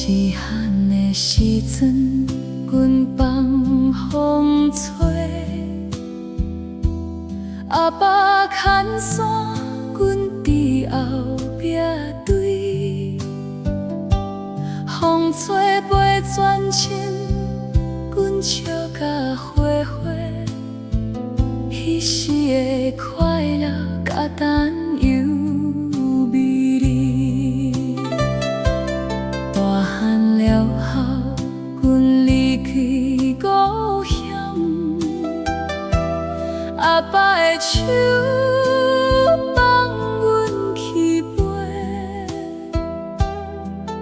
细汉的时阵，阮放风吹，阿爸牵线，阮伫后壁追，风吹袂转身，阮笑甲花花，彼时的快乐甲担忧美丽。大汉了后，阮离开故乡，阿爸的手放阮去飞，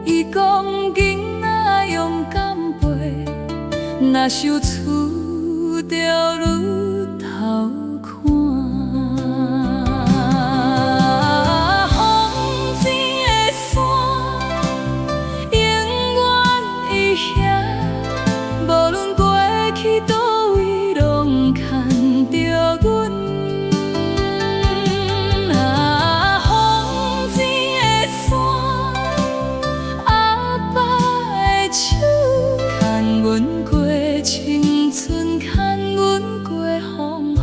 伊讲囡仔勇敢飞，若受厝着日头看。风前的山，永远会遐，无论过去倒位，拢牵着阮。风前的山，阿爸的手牵阮过青春，牵阮过风雨。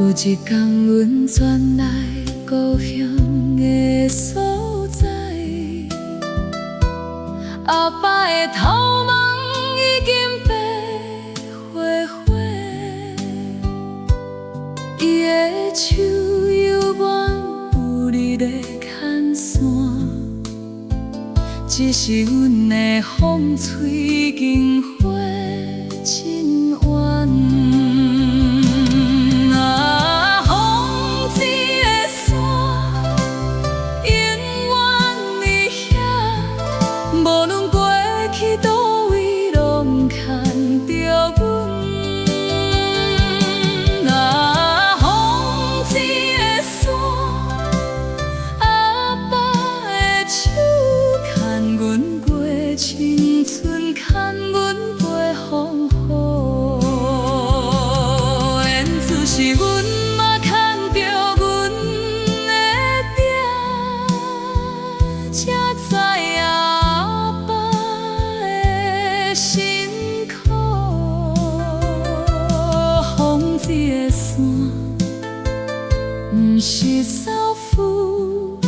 有一天，阮转来故乡的所在，阿爸的头毛已经白花花，伊的手犹原有力在牵线，只是阮的风吹已经花真远。风前的山，永远伫遐，无论过去倒位，拢牵着阮。风前的山，阿爸的手牵阮过青春，牵阮过风雨。缘自是阮嘛牵着阮的爹，才知影阿爸的辛苦。风前的山，不是扫负，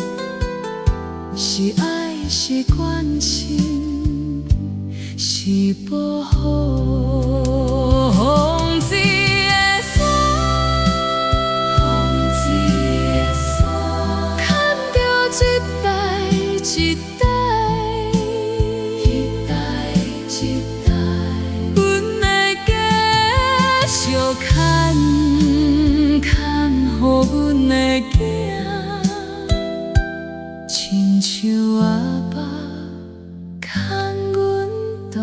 是爱，是关心，是保护。风前的山，风前的山，牵着一代一代，一代一代，阮会继续牵，牵予阮的囝，亲像阿爸牵阮长